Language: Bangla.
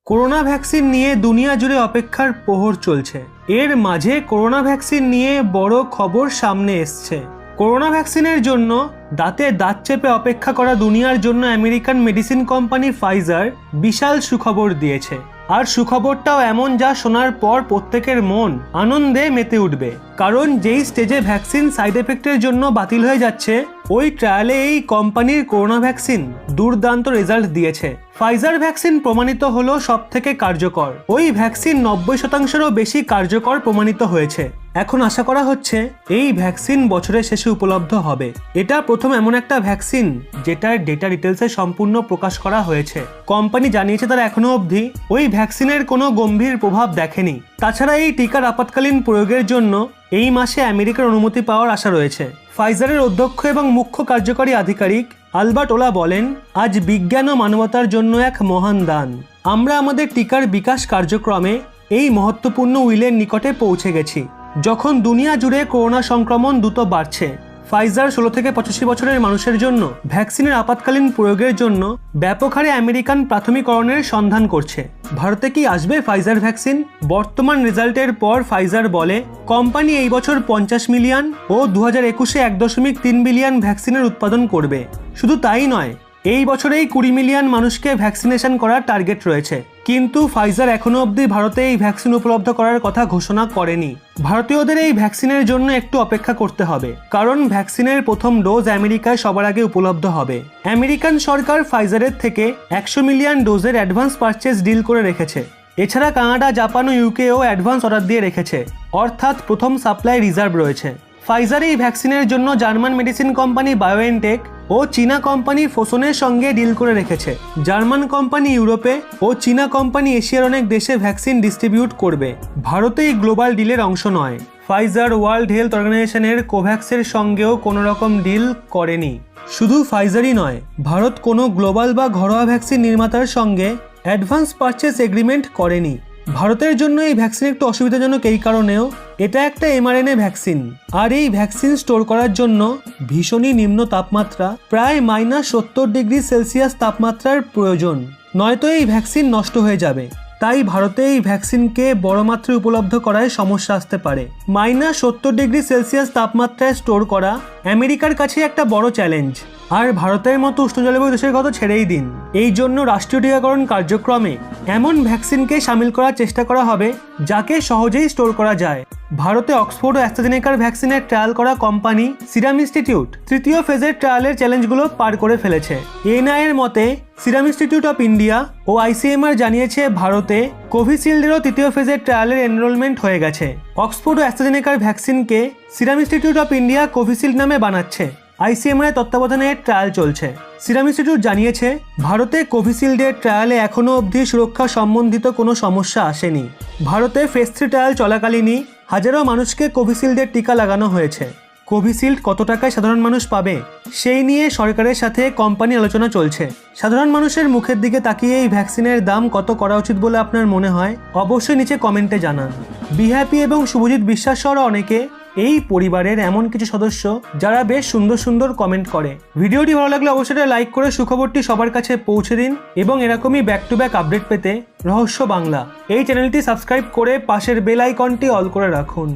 করোনা ভ্যাকসিন নিয়ে দুনিয়া জুড়ে অপেক্ষার প্রহর চলছে। এর মাঝে করোনা ভ্যাকসিন নিয়ে বড় খবর সামনে এসছে। করোনা ভ্যাকসিনের জন্য দাঁতে দাঁত চেপে অপেক্ষা করা দুনিয়ার জন্য আমেরিকান মেডিসিন কোম্পানি ফাইজার বিশাল সুখবর দিয়েছে। আর সুখবরটাও এমন যা শোনার পর প্রত্যেকের মন আনন্দে মেতে উঠবে। কারণ যেই স্টেজে ভ্যাকসিন সাইড এফেক্টের জন্য বাতিল হয়ে যাচ্ছে, ওই ট্রায়ালে এই কোম্পানির করোনা ভ্যাকসিন দুর্দান্ত রেজাল্ট দিয়েছে। ফাইজার ভ্যাকসিন প্রমাণিত হলো সব থেকে কার্যকর। ওই ভ্যাকসিন 90%-এরও বেশি কার্যকর প্রমাণিত হয়েছে। এখন আশা করা হচ্ছে এই ভ্যাকসিন বছরের শেষে উপলব্ধ হবে। এটা প্রথম এমন একটা ভ্যাকসিন যেটার ডেটা ডিটেলসে সম্পূর্ণ প্রকাশ করা হয়েছে। কোম্পানি জানিয়েছে তারা এখনো অবধি ওই ভ্যাকসিনের কোনো গম্ভীর প্রভাব দেখেনি। তাছাড়া এই টিকার আপাতকালীন প্রয়োগের জন্য এই মাসে আমেরিকার অনুমতি পাওয়ার আশা রয়েছে। ফাইজারের অধ্যক্ষ এবং মুখ্য কার্যকরী আধিকারিক আলবার্ট ওলা বলেন, আজ বিজ্ঞান ও মানবতার জন্য এক মহান দান। আমরা আমাদের টিকার বিকাশ কার্যক্রমে এই মহত্বপূর্ণ উইলের নিকটে পৌঁছে গেছি। যখন দুনিয়া জুড়ে করোনা সংক্রমণ দ্রুত বাড়ছে, ফাইজার 16 থেকে 85 বছরের মানুষের জন্য ভ্যাকসিনের আপাতকালীন প্রয়োগের জন্য ব্যাপক হারে আমেরিকান প্রাথমিকরণের সন্ধান করছে। ভারতে কি আসবে ফাইজার ভ্যাকসিন? বর্তমান রেজাল্টের পর ফাইজার বলে, কোম্পানি এই বছর 50 মিলিয়ন ও 2021-এ 1.3 বিলিয়ন ভ্যাকসিনের উৎপাদন করবে। শুধু তাই নয়, এই বছরেই 20 মিলিয়ন মানুষকে ভ্যাকসিনেশন করার টার্গেট রয়েছে। কিন্তু ফাইজার এখনো অবধি ভারতে এই ভ্যাকসিন উপলব্ধ করার কথা ঘোষণা করেনি। ভারতীয়দের এই ভ্যাকসিনের জন্য একটু অপেক্ষা করতে হবে, কারণ ভ্যাকসিনের প্রথম ডোজ আমেরিকায় সবার আগে উপলব্ধ হবে। আমেরিকান সরকার ফাইজারের থেকে 100 মিলিয়ন ডোজের অ্যাডভান্স পারচেজ ডিল করে রেখেছে। এছাড়া কানাডা, জাপান ও ইউকেও অ্যাডভান্স অর্ডার দিয়ে রেখেছে, অর্থাৎ প্রথম সাপ্লাই রিজার্ভ রয়েছে। ফাইজার এই ভ্যাকসিনের জন্য জার্মান মেডিসিন কোম্পানি বায়োএনটেক ও চীনা কোম্পানি ফোসনের সঙ্গে ডিল করে রেখেছে। জার্মান কোম্পানি ইউরোপে ও চীনা কোম্পানি এশিয়ার অনেক দেশে ভ্যাকসিন ডিস্ট্রিবিউট করবে। ভারতে এই গ্লোবাল ডিলের অংশ নয়। ফাইজার ওয়ার্ল্ড হেলথ অর্গানাইজেশনের কোভ্যাক্সের সঙ্গেও কোনো রকম ডিল করেনি। শুধু ফাইজারই নয়, ভারত কোনো গ্লোবাল বা ঘরোয়া ভ্যাকসিন নির্মাতার সঙ্গে অ্যাডভান্স পারচেস এগ্রিমেন্ট করেনি। ভারতের জন্য এই ভ্যাকসিন একটু অসুবিধাজনক এই কারণেও, এটা একটা mRNA ভ্যাকসিন, আর এই ভ্যাকসিন স্টোর করার জন্য ভীষণই নিম্ন তাপমাত্রা, প্রায় -70 ডিগ্রি সেলসিয়াস তাপমাত্রার প্রয়োজন, নয়তো এই ভ্যাকসিন নষ্ট হয়ে যাবে। তাই ভারতে এই ভ্যাকসিনকে বড় মাত্রায় উপলব্ধ করায় সমস্যা আসতে পারে। -70 ডিগ্রি সেলসিয়াস তাপমাত্রায় স্টোর করা আমেরিকার কাছে একটা বড় চ্যালেঞ্জ। আর ভারতের মতো উষ্ণ জলবায়ু দেশের কথা ছেড়েই দিন। এই জন্য রাষ্ট্রীয় টিকাকরণ কার্যক্রমে এমন ভ্যাকসিনকে সামিল করার চেষ্টা করা হবে যাকে সহজেই স্টোর করা যায়। ভারতে অক্সফোর্ড ও অ্যাস্ট্রাজেনেকার ভ্যাকসিনের ট্রায়াল করা কোম্পানি সিরাম ইনস্টিটিউট তৃতীয় ফেজের ট্রায়ালের চ্যালেঞ্জগুলো পার করে ফেলেছে। এনআই এর মতে সিরাম ইনস্টিটিউট অফ ইন্ডিয়া ও ICMR জানিয়েছে ভারতে কোভিশিল্ডেরও তৃতীয় ফেজের ট্রায়ালের এনরোলমেন্ট হয়ে গেছে। অক্সফোর্ড ও অ্যাস্ট্রাজেনেকার ভ্যাকসিনকে Serum Institute of India Covishield নামে বানাচ্ছে। ICMR এর তত্ত্বাবধানে ট্রায়াল চলছে। সিরাম ইনস্টিটিউট জানিয়েছে ভারতে কোভিশিল্ডের ট্রায়ালে এখনও অবধি সুরক্ষা সম্বন্ধিত কোনো সমস্যা আসেনি। ভারতে ফেজ 3 ট্রায়াল চলাকালীনই হাজারো মানুষকে কোভিশিল্ডের টিকা লাগানো হয়েছে। কোভিশিল্ড কত টাকায় সাধারণ মানুষ পাবে সেই নিয়ে সরকারের সাথে কোম্পানি আলোচনা চলছে। সাধারণ মানুষের মুখের দিকে তাকিয়ে এই ভ্যাকসিনের দাম কত করা উচিত বলে আপনার মনে হয় অবশ্যই নিচে কমেন্টে জানান। বিহ্যাপি এবং শুভজিৎ বিশ্বাস সহ অনেকে এই পরিবারের এমন কিছু সদস্য যারা বেশ সুন্দর সুন্দর কমেন্ট করে। ভিডিওটি ভালো লাগলে অবশ্যই লাইক করে সুখবরটি সবার কাছে পৌঁছে দিন এবং এরকমই ব্যাক টু ব্যাক আপডেট পেতে রহস্য বাংলা এই চ্যানেলটি সাবস্ক্রাইব করে পাশের বেল আইকনটি অল করে রাখুন।